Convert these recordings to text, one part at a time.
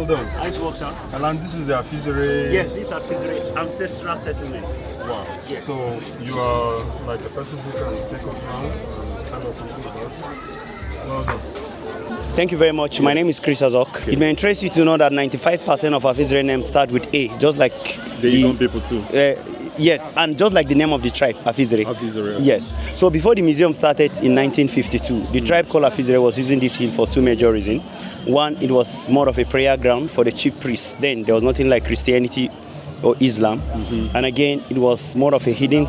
Well done. Nice work, sir. And this is the Afizere. Yes, this is Afizere ancestral settlement. Wow. Yes. So you are like the person who can take us around and tell us something about it. Well done. Thank you very much. My name is Chris Azok. It may interest you to know that 95% of Afizere names start with A, just like the Eggon people too. Yes, and just like the name of the tribe, Afizere. Afizere. Yes. So before the museum started in 1952, the tribe called Afizere was using this hill for two major reasons. One, it was more of a prayer ground for the chief priests. Then there was nothing like Christianity or Islam. And again, it was more of a hidden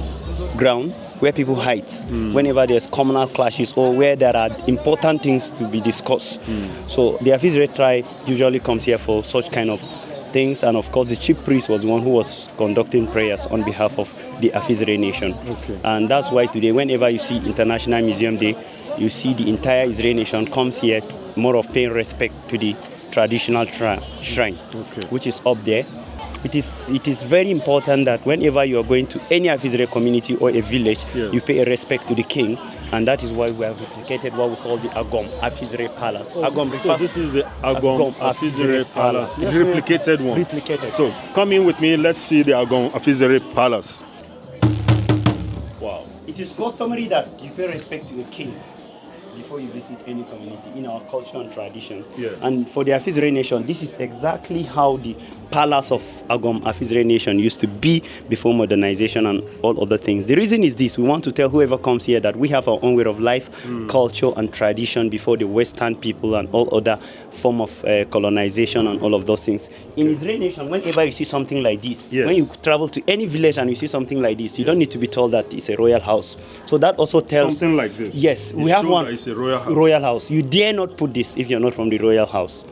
ground where people hide whenever there's communal clashes or where there are important things to be discussed. So the Afizere tribe usually comes here for such kind of things, and of course the chief priest was the one who was conducting prayers on behalf of the Afizere nation. And that's why today, whenever you see International Museum Day, you see the entire Israeli nation comes here more of paying respect to the traditional shrine, which is up there. It is very important that whenever you are going to any Afizere community or a village, you pay a respect to the king, and that is why we have replicated what we call the Eggon Afizere Palace. So this is the Eggon Afizere Palace, replicated one. Replicated. So come in with me, let's see the Eggon Afizere Palace. Wow. It is customary that you pay respect to the king before you visit any community in our culture and tradition. And for the Afizere nation, this is exactly how the palace of Eggon Afizere nation used to be before modernization and all other things. The reason is this: we want to tell whoever comes here that we have our own way of life, culture and tradition before the Western people and all other form of colonization and all of those things. In Israeli nation, whenever you see something like this, when you travel to any village and you see something like this, you don't need to be told that it's a royal house. So that also tells something like this. Yes, we have one. It's a royal house. Royal house. You dare not put this if you're not from the royal house.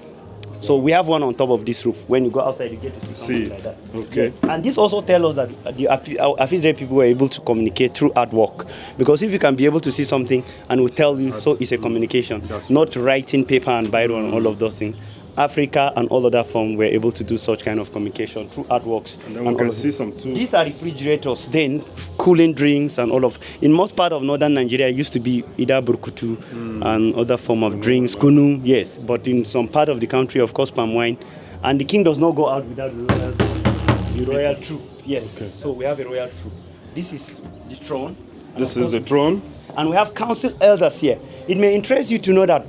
So we have one on top of this roof. When you go outside, you get to see something like that. Okay. Yes. And this also tells us that the Afizere people were able to communicate through artwork. Because if you can be able to see something and will tell you, so it's a communication, not writing paper and biro and all of those things. Africa and all other forms were able to do such kind of communication through artworks. And then we can see some too. These are refrigerators, then cooling drinks and all of. In most part of northern Nigeria, it used to be either burkutu and other form of drinks, kunu, yes. But in some part of the country, of course, palm wine. And the king does not go out without the royal troop. Yes. So we have a royal troop. This is the throne. This is the throne. And we have council elders here. It may interest you to know that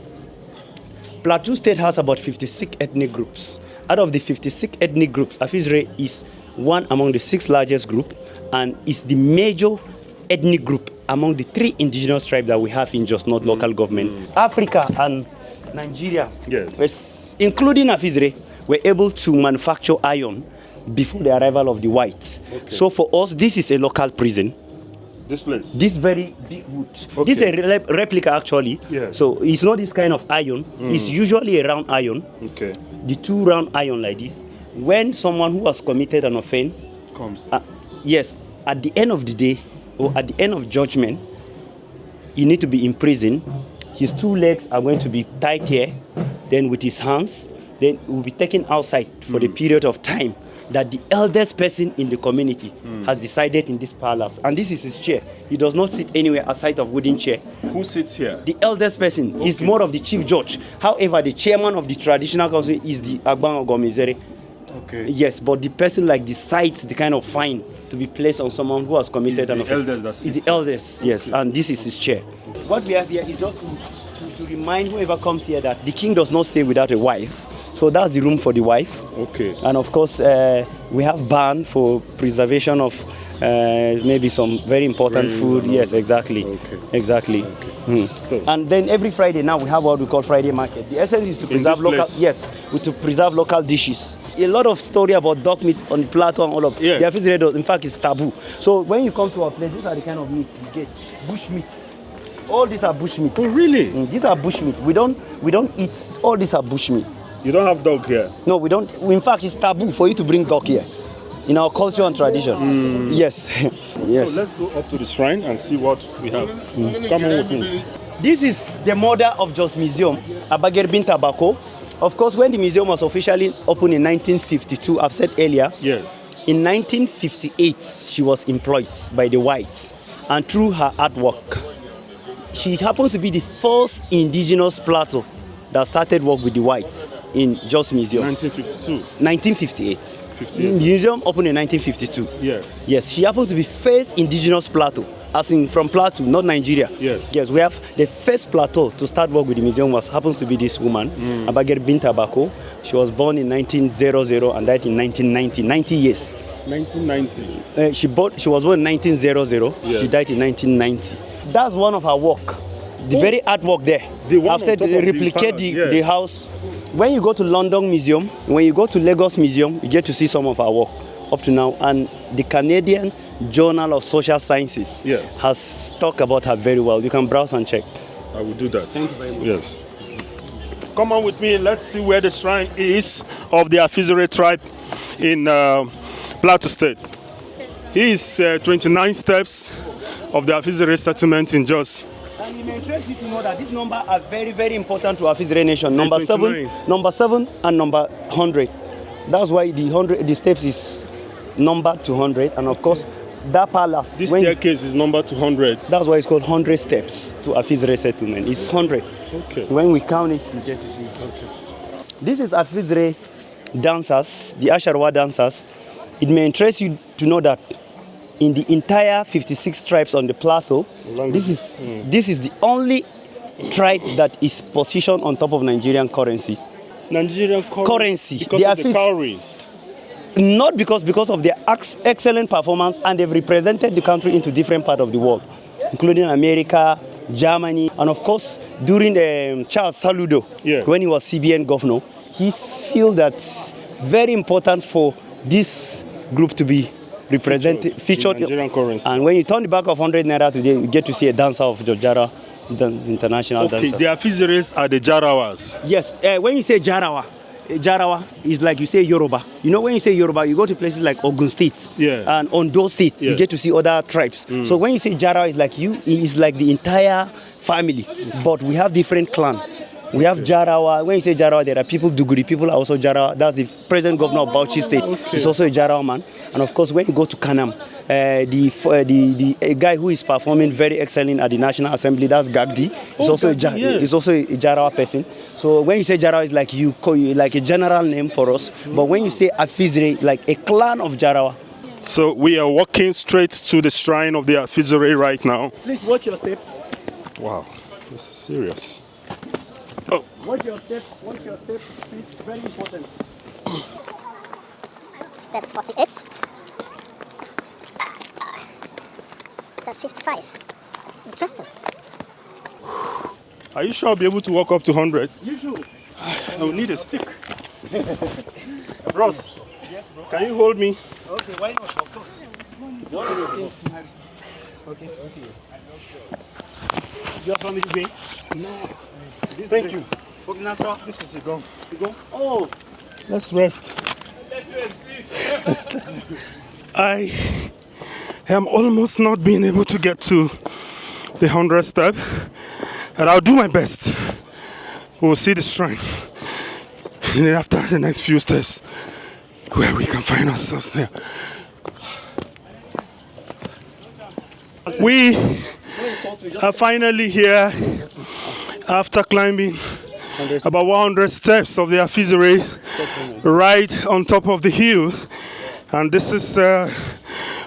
Plateau State has about 56 ethnic groups. Out of the 56 ethnic groups, Afizere is one among the 6 largest groups and is the major ethnic group among the 3 indigenous tribes that we have in Just North local government. Africa and Nigeria, including Afizere, were able to manufacture iron before the arrival of the whites. So for us, this is a local prison. This place? This very big wood. This is a replica actually. So it's not this kind of iron. It's usually a round iron. The 2 round iron like this. When someone who has committed an offense comes, yes, at the end of the day or at the end of judgment, you need to be in prison. His 2 legs are going to be tied here. Then with his hands, then he will be taken outside for the period of time that the eldest person in the community has decided in this palace. And this is his chair. He does not sit anywhere aside of wooden chair. Who sits here? The eldest person is more of the chief judge. However, the chairman of the traditional council is the Eggon Encounters. Yes, but the person like decides the kind of fine to be placed on someone who has committed an offense. Is the eldest, yes, and this is his chair. What we have here is just to remind whoever comes here that the king does not stay without a wife. So that's the room for the wife. And of course, we have barn for preservation of maybe some very important food. Yes, exactly. So. And then every Friday now we have what we call Friday market. The essence is to preserve local. Yes, to preserve local dishes. A lot of story about dog meat on the Plateau and all of. The Afizere, in fact, is taboo. So when you come to our place, these are the kind of meat you get. Bush meat. All these are bush meat. Oh, really? These are bush meat. We don't eat. All these are bush meat. You don't have dog here? No, we don't. In fact, it's taboo for you to bring dog here in our culture and tradition. Yes. Yes. So let's go up to the shrine and see what we have. Come on with me. This is the mother of Jos Museum, Abager bin Tabako. Of course, when the museum was officially opened in 1952, I've said earlier, in 1958, she was employed by the whites. And through her artwork, she happens to be the first indigenous Plateau that started work with the whites in Jos Museum. 1952. 1958. 58. Museum opened in 1952. Yes. Yes, she happens to be first indigenous Plateau, as in from Plateau, not Nigeria. Yes. Yes, we have the first Plateau to start work with the museum happens to be this woman, Abager Binta Bako. She was born in 1900 and died in 1990, 90 years. 1990. She was born in 1900. Yeah. She died in 1990. That's one of her work. The very artwork there. The one I've on said top of the replicate panel, the yes. house. When you go to London Museum, when you go to Lagos Museum, you get to see some of our work up to now. And the Canadian Journal of Social Sciences Yes. has talked about her very well. You can browse and check. I will do that. Thank you very much. Yes. Come on with me. Let's see where the shrine is of the Afizere tribe in Plateau State. Here is 29 steps of the Afizere settlement in Jos. And it may interest you to know that these numbers are very, very important to Afizere nation. Number 29. 7, and number 100. That's why the steps is numbered to 100, and of course that palace. This staircase is number 200. That's why it's called 100 steps to Afizere settlement. It's 100. Okay. When we count it, you get to see. Okay. This is Afizere dancers, the Asharwa dancers. It may interest you to know that in the entire 56 tribes on the plateau, this is the only tribe that is positioned on top of Nigerian currency. Nigerian currency. Because They of are the cowries. Not because of their excellent performance, and they've represented the country into different parts of the world, including America, Germany, and of course during Charles Saludo, Yeah. when he was CBN governor, he feel that's very important for this group to be represented, featured. Nigerian currency. And when you turn the back of 100 naira today, you get to see a dancer of Jojara, international Okay, dancers. the Afizeres are the Jarawas. Yes, when you say Jarawa, Jarawa is like you say Yoruba. You know, when you say Yoruba, you go to places like Ogun State Yes. and Ondo State, you Yes. get to see other tribes. So when you say Jarawa, it's like it's like the entire family, but we have different clans. We have Jarawa. When you say Jarawa, there are people, Duguri people are also Jarawa. That's the present governor of Bauchi State. He's also a Jarawa man. And of course, when you go to Kanam, the guy who is performing very excellent at the National Assembly, that's Gagdi. He's also a Jarawa person. So when you say Jarawa, it's like you call you like a general name for us. But when you say Afizere, like a clan of Jarawa. So we are walking straight to the shrine of the Afizere right now. Please watch your steps. Wow, this is serious. Watch your steps, please. Very important. Step 48. Step 55. Interesting. Are you sure I'll be able to walk up to 100? You should. I will need a stick. Ross, Yes, bro. can you hold me? Okay, why not? Of course. Okay. You want me to be? No. Thank you. Okay, Nasra. This is Eggon. Oh. Let's rest. Please. I am almost not being able to get to the 100th step, and I'll do my best. We'll see the shrine, and then after the next few steps, where we can find ourselves here. We are finally here after climbing about 100 steps of the Afizere, right on top of the hill, and this is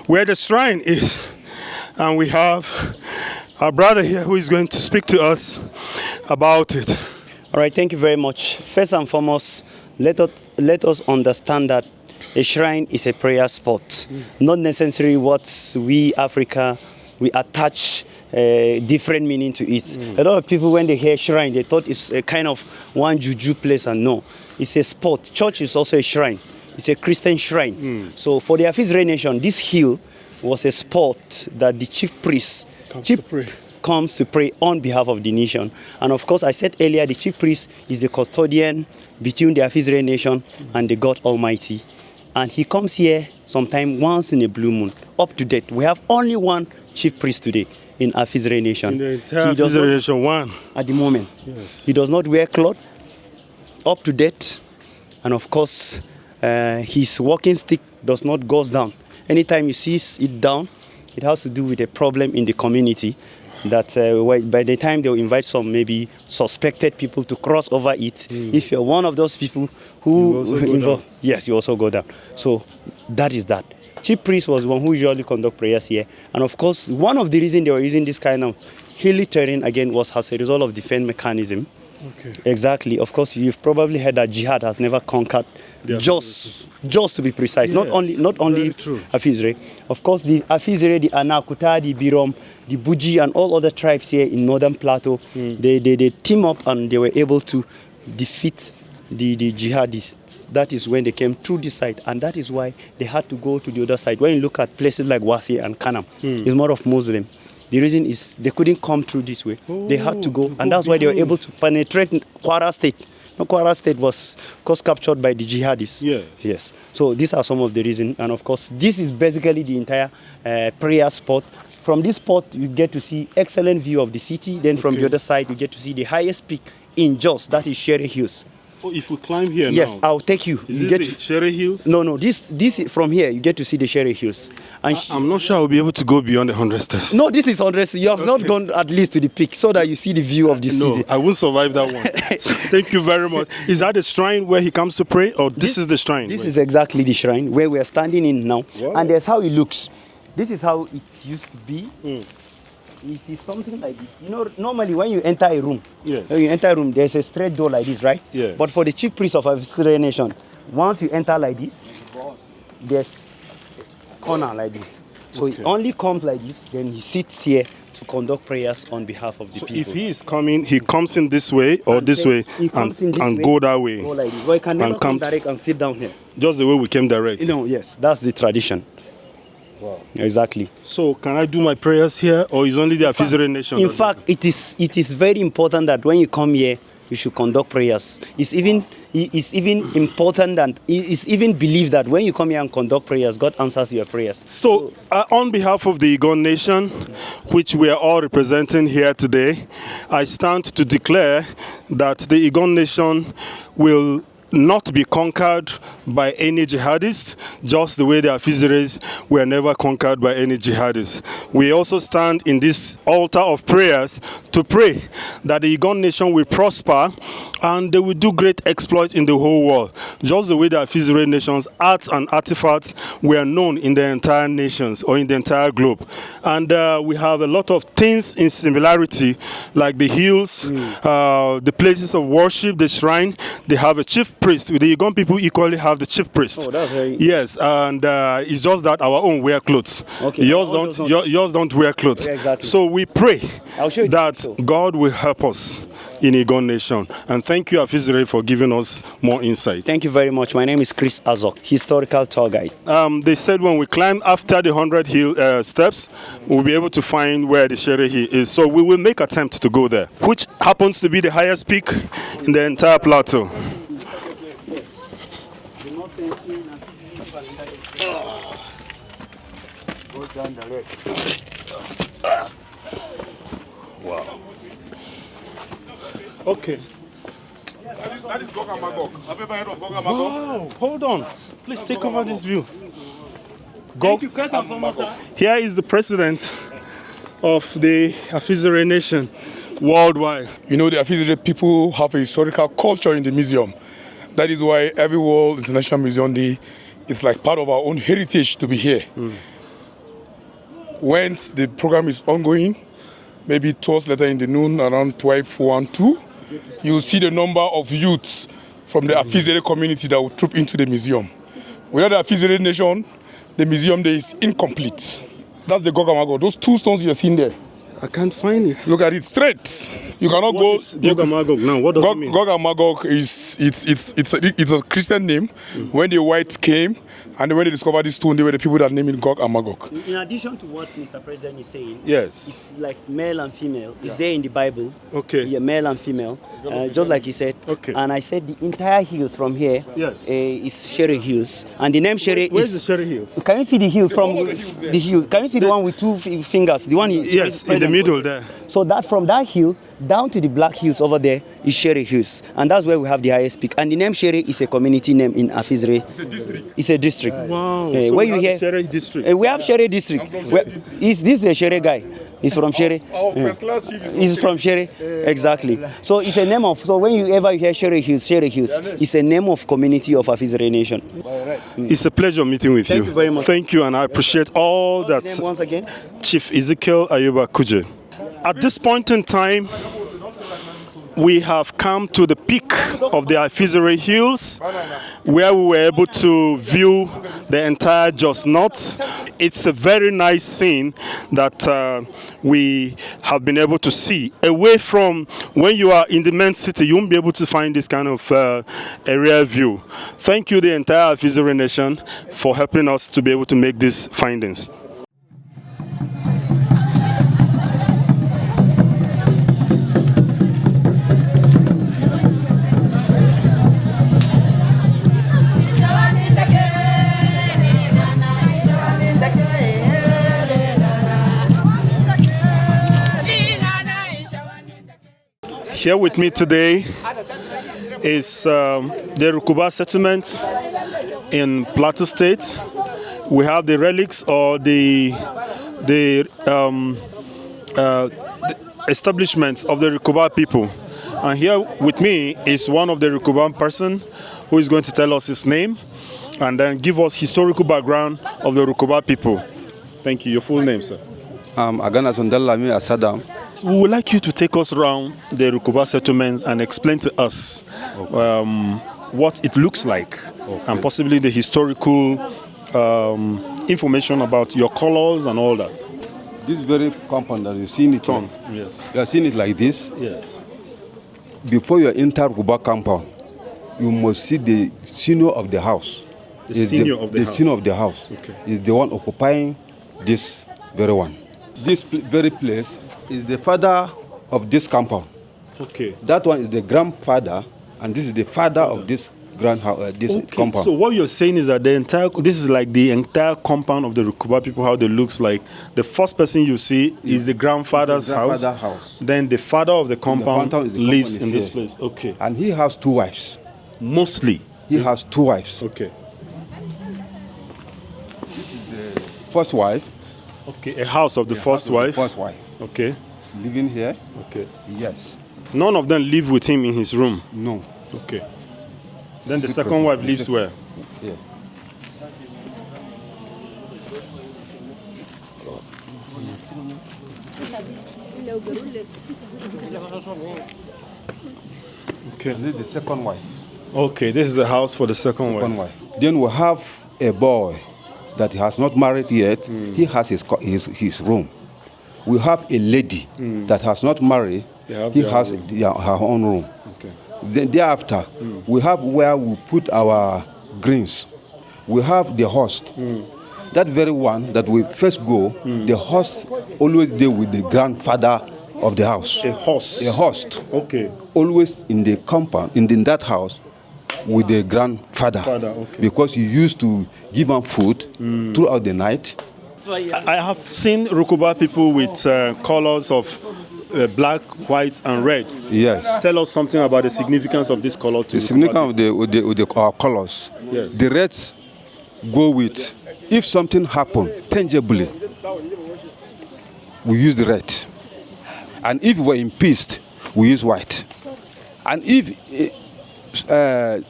where the shrine is, and we have our brother here who is going to speak to us about it. All right, thank you very much. First and foremost, let us understand that a shrine is a prayer spot, not necessarily what we Africa we attach different meaning to it. A lot of people, when they hear shrine, they thought it's a kind of one juju place, and no, it's a spot. Church is also a shrine. It's a Christian shrine. So for the Afizere nation, this hill was a spot that the chief priest comes to pray on behalf of the nation. And of course, I said earlier, the chief priest is the custodian between the Afizere nation and the God Almighty. And he comes here sometime once in a blue moon. Up to date, we have only one chief priest today in Afizere nation. In the entire Afizere nation, one. At the moment. Yes. He does not wear cloth. Up to date. And of course, his walking stick does not go down. Anytime you see it down, it has to do with a problem in the community. that by the time they'll invite some maybe suspected people to cross over it, if you're one of those people who involve, yes, you also go down. So that is that. Chief priest was one who usually conduct prayers here, and of course, one of the reasons they were using this kind of hilly terrain again was as a result of defense mechanism. Okay. Exactly. Of course, you've probably heard that jihad has never conquered just to be precise. Yes. Not only Afizere. Of course, the Afizere, the Anakuta, the Birom, the Buji, and all other tribes here in northern Plateau, they team up and they were able to defeat the jihadists. That is when they came through this side, and that is why they had to go to the other side. When you look at places like Wasi and Kanam, it's more of Muslim. The reason is they couldn't come through this way. They had to go, and that's why they were able to penetrate Kwara State. No, Kwara State was captured by the jihadists. Yes. So these are some of the reasons, and of course, this is basically the entire prayer spot. From this spot, you get to see excellent view of the city. Then from the other side, you get to see the highest peak in Jos, that is Sherry Hills. Oh, if we climb here now? Yes, I'll take you. Is this the Sherry Hills? No, this from here, you get to see the Sherry Hills. And I'm not sure I'll be able to go beyond the 100 steps. No, this is 100. You have not gone at least to the peak so that you see the view of the city. No, I won't survive that one. So, thank you very much. Is that the shrine where he comes to pray, or this is the shrine? This is exactly the shrine where we are standing in now. Wow. And that's how it looks. This is how it used to be. It is something like this. You know, normally when you enter a room, there's a straight door like this, right? Yeah. But for the chief priest of Afizere nation, once you enter like this, there's a corner like this. So it only comes like this, then he sits here to conduct prayers on behalf of the people. If he is coming, he comes in this way or this way and go that way. Go like this. Well, he can never come direct and sit down here. Just the way we came direct. Yes, that's the tradition. Wow. Exactly. So can I do my prayers here, or is only the Afizere nation? In fact, it is very important that when you come here, you should conduct prayers. It's even important, and it's even believed that when you come here and conduct prayers, God answers your prayers. So on behalf of the Eggon nation, which we are all representing here today, I stand to declare that the Eggon nation will not be conquered by any jihadists, just the way the Afizeres were never conquered by any jihadists. We also stand in this altar of prayers to pray that the Eggon nation will prosper and they will do great exploits in the whole world, just the way the Afizere nation's arts and artifacts were known in the entire nations or in the entire globe. And we have a lot of things in similarity, like the hills, the places of worship, the shrine. They have a chief priest. The Eggon people equally have the chief priest. Oh, that's very... Yes, and it's just that our own wear clothes. Okay. Yours don't wear clothes. Yeah, exactly. So we pray that so. God will help us in Eggon nation. And thank you, Afizere, for giving us more insight. Thank you very much. My name is Chris Azok, historical tour guide. They said when we climb after the 100 hill steps, we'll be able to find where the Sherry Hill is. So we will make attempt to go there, which happens to be the highest peak in the entire plateau. Wow. Okay. That is Gog and Magog. Have you ever heard of Gog and Magog? Wow, hold on. Please take over this view. Thank you, first and foremost, sir. Here is the president of the Afizere nation worldwide. You know, the Afizere people have a historical culture in the museum. That is why every World International Museum Day is like part of our own heritage to be here. When the program is ongoing, maybe towards later in the noon, around 12:12, you will see the number of youths from the Afizere community that will troop into the museum. Without the Afizere nation, the museum day is incomplete. That's the Gog and Magog. Those two stones you're seeing there. I can't find it. Look at it straight. You cannot What go. is Gog and Magog now? What does it mean? Gog and Magog is it's a Christian name. When the whites came and when they discovered this stone, they were the people that named it Gog and Magog. In addition to what Mr. President is saying, Yes. it's like male and female. It's there in the Bible. Okay. Yeah, male and female, just like he said. Okay. And I said the entire hills from here is Sherry Hills, and the name Sherry Where's is. the Sherry Hill? Can you see the hill from the hill? Can you see the one with two fingers? The one. Yes, in the middle there. So that from that hill, Down to the black hills over there is Shere Hills, and that's where we have the highest peak. And the name Shere is a community name in Afizere. It's a district. It's a district. Wow. So where you hear Shere district. we have Shere district. Is this a Shere guy? He's from Shere. He's from Shere. Exactly. So it's a name of. So when you ever hear Shere Hills, it's a name of community of Afizere Nation. It's a pleasure meeting with you. Thank you very much. Thank you, and I appreciate all that. Name once again. Chief Ezekiel Ayuba Kuje. At this point in time, we have come to the peak of the Afizere Hills, where we were able to view the entire Jos North. It's a very nice scene that we have been able to see. Away from when you are in the main city, you won't be able to find this kind of area view. Thank you, the entire Afizere Nation, for helping us to be able to make these findings. Here with me today is the Rukuba settlement in Plateau State. We have the relics or the establishments of the Rukuba people. And here with me is one of the Rukuban person who is going to tell us his name and then give us historical background of the Rukuba people. Thank you. Your full name, sir? Agana Sondalami Asadam. We would like you to take us around the Rukuba settlements and explain to us what it looks like, and possibly the historical information about your colors and all that. This very compound that you've seen it on, Yes. you have seen it like this. Yes. Before you enter Rukuba compound, you must see the senior of the house. The senior of the house. Senior of the house is the one occupying this very one. This very place is the father of this compound. Okay. That one is the grandfather, and this is the father of this compound. So what you're saying is that this is like the entire compound of the Rukuba people, how they looks like. The first person you see is the grandfather's house. Then the father of the compound lives in this place. Okay. And he has two wives. Mostly. He has two wives. Okay. This is the first wife. Okay, a house of the first wife. First wife. Okay. He's living here. Okay. Yes. None of them live with him in his room. No. Okay. Then the second wife lives where? Yeah. Okay. This is the second wife. Okay, this is the house for the second wife. Then we have a boy that has not married yet. He has his room. We have a lady that has not married. He has her own room. Okay. Then thereafter, we have where we put our greens. We have the host. That very one that we first go, the host always deal with the grandfather of the house. A host. A host. Okay. Always in the compound, in that house, with the grandfather. Okay. Because he used to give him food throughout the night. I have seen Rukuba people with colors of black, white, and red. Yes. Tell us something about the significance of this color. The significance of our colors. Yes. The reds go with, if something happened tangibly, we use the red. And if we're in peace, we use white. And if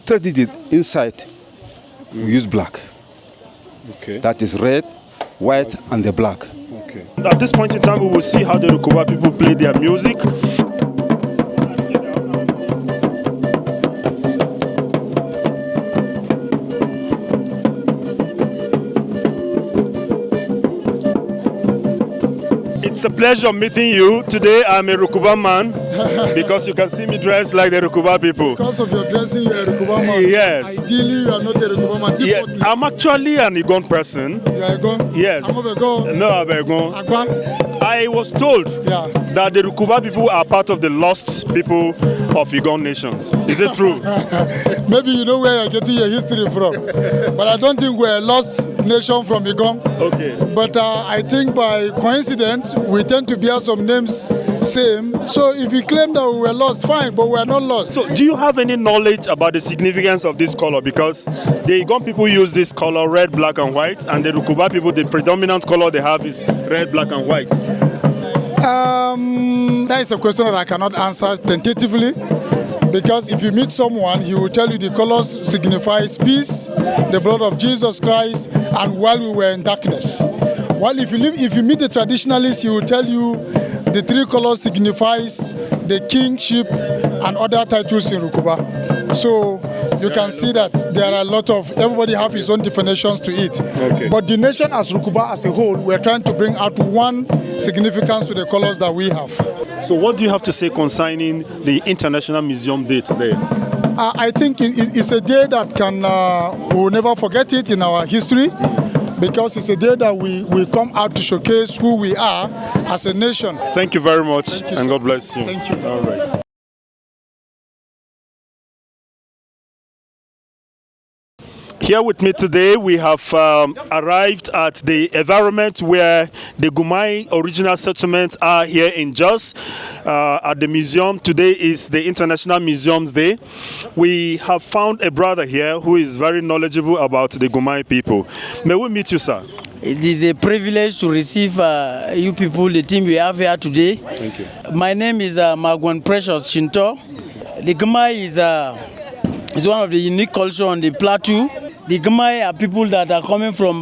tragedy inside, we use black. Okay. That is red, white, and the black. Okay. At this point in time, we will see how the Rukuba people play their music. It's a pleasure meeting you. Today I'm a Rukuba man because you can see me dressed like the Rukuba people. Because of your dressing, you're a Rukuba man. Yes. Ideally, you are not a Rukuba man. Yeah, I'm actually an Eggon person. You are Eggon? Yes. I'm of Eggon. No, I'm Eggon. Agba? I was told that the Rukuba people are part of the lost people of Eggon nations. Is it true? Maybe you know where you're getting your history from. But I don't think we're a lost nation from Eggon. Okay. But I think by coincidence, we tend to bear some names same. So if you claim that we were lost, fine, but we are not lost. So do you have any knowledge about the significance of this color? Because the Eggon people use this color, red, black, and white, and the Rukuba people, the predominant color they have is red, black, and white. That is a question that I cannot answer tentatively, because if you meet someone, he will tell you the colors signifies peace, the blood of Jesus Christ, and while we were in darkness. While if you meet the traditionalist, he will tell you the three colors signifies the kingship and other titles in Rukuba. So you can see that there are a lot of, everybody have his own definitions to it. Okay. But the nation as Rukuba as a whole, we're trying to bring out one significance to the colors that we have. So what do you have to say concerning the International Museum Day today? I think it's a day that we'll never forget it in our history, because it's a day that we come out to showcase who we are as a nation. Thank you very much, and God bless you. Thank you. All right. Here with me today, we have arrived at the environment where the Gumay original settlements are here in Jos, at the museum. Today is the International Museums Day. We have found a brother here who is very knowledgeable about the Gumay people. May we meet you, sir? It is a privilege to receive you people, the team we have here today. Thank you. My name is Magwan Precious Shinto. The Gumay is one of the unique culture on the Plateau. The Gumay are people that are coming from,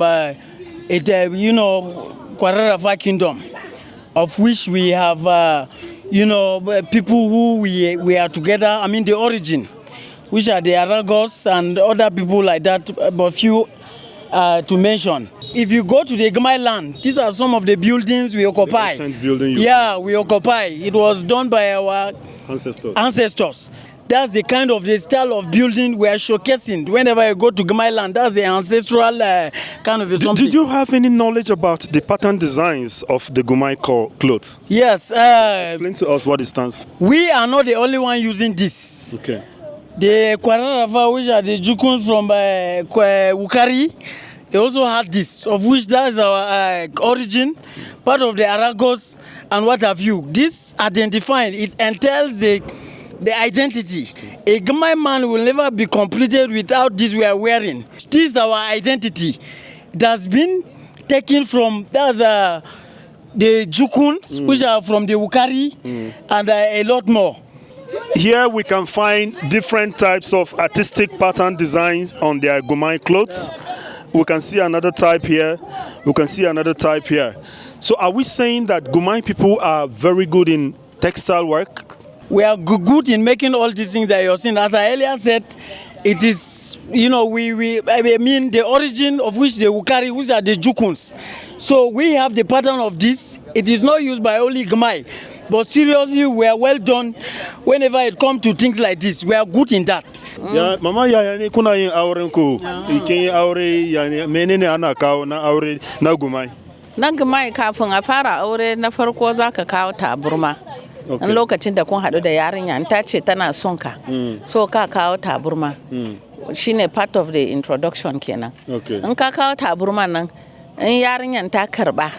Kwararafa Kingdom, of which we have, people who we are together. I mean, the origin, which are the Aragos and other people like that, but few to mention. If you go to the Gumay land, these are some of the buildings we occupy. The ancient building we occupy. It was done by our ancestors. That's the kind of the style of building we are showcasing whenever you go to Gumay land. That's the ancestral kind of something. Did you have any knowledge about the pattern designs of the Gumay clothes? Yes. Explain to us what it stands for. We are not the only one using this. Okay. The Kwararafa, which are the Jukuns from Wukari, they also had this, of which that is our origin, part of the Aragos and what have you. This identifying, it entails the identity. A Gumay man will never be completed without this we are wearing. This is our identity. It has been taken from, the Jukuns, which are from the Wukari, and a lot more. Here we can find different types of artistic pattern designs on their Gumay clothes. We can see another type here. We can see another type here. So are we saying that Gumay people are very good in textile work? We are good in making all these things that you're seeing. As I earlier said, it is, the origin of which the Wukari, which are the Jukuns. So we have the pattern of this. It is not used by only Gumay. But seriously, we are well done whenever it comes to things like this. We are good in that. Ya mama ya ni kuna yin auren ku ikin aure ya ne menene ana kawo na aure na Gumay? Na Gumay kafin a fara aure na farko zaka kawo taburma. In lokacin da kun haɗu da yarinya in ta ce tana son ka, so ka kawo taburma. Shine part of the introduction kenan. In ka kawo taburma nan, in yarinyan ta karba,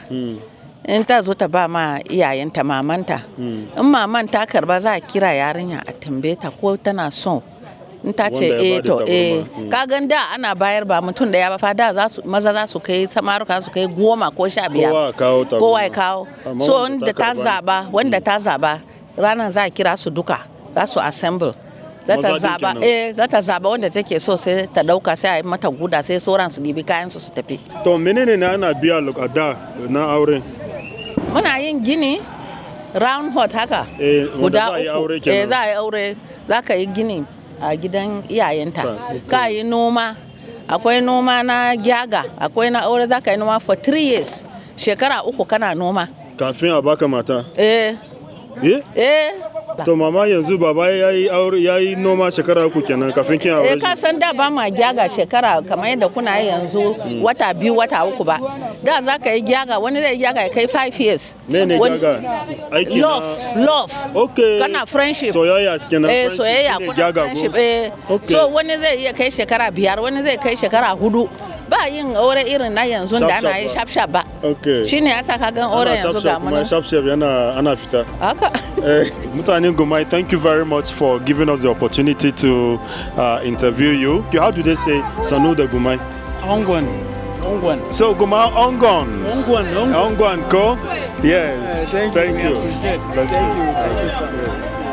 in ta zo ta ba ma iyayenta mamanta. In maman ta karba za a kira yarinya a tambaye ta ko tana son. In ta ce ka gan da ana bayar ba mutum da ya ba fa da maza za su kai samaruka su kai 10 ko 15 kowa ya kawo. So wanda ta zaba ranar za a kira su duka, za su assemble. Za ta zaba wanda take so sai ta dauka sai a yi mata guda sai sauran su dibi kayan su tafi. To menene ne ana biya a da na auren? Muna yin gini round hot haka guda uku. Za a yi aure, za ka yi gini a gidan iyayenta. Ka yi noma, akwai noma na gyaga, akwai na aure za ka yi noma for 3 years. Shekara 3 kana noma. Kafin a baka mata? To mama yanzu baba yayi noma shekara 3 kenan kafin kin aure. Ka san da ba ma gyaga shekara kamar yadda kuna yi yanzu wata 2 wata 3 ba. Da za ka yi gyaga, wani zai gyaga ya kai 5 years. Ne gyaga? Aiki na love. Okay. Kana friendship. Soyayya kenan. Soyayya kuna friendship. So wani zai iya kai shekara 5, wani zai kai shekara 4. ba yin aure irin na yanzu da ana yi shaf ba. Okay. Shine yasa ka gan aure yanzu ga mu nan. Shaf ana fita. Haka. Mutanen Gumay, thank you very much for giving us the opportunity to interview you. How do they say Sanu the Gumay? Ongon. So Gumay Ongon. Ongon ko? Yes. Thank you. Bless you.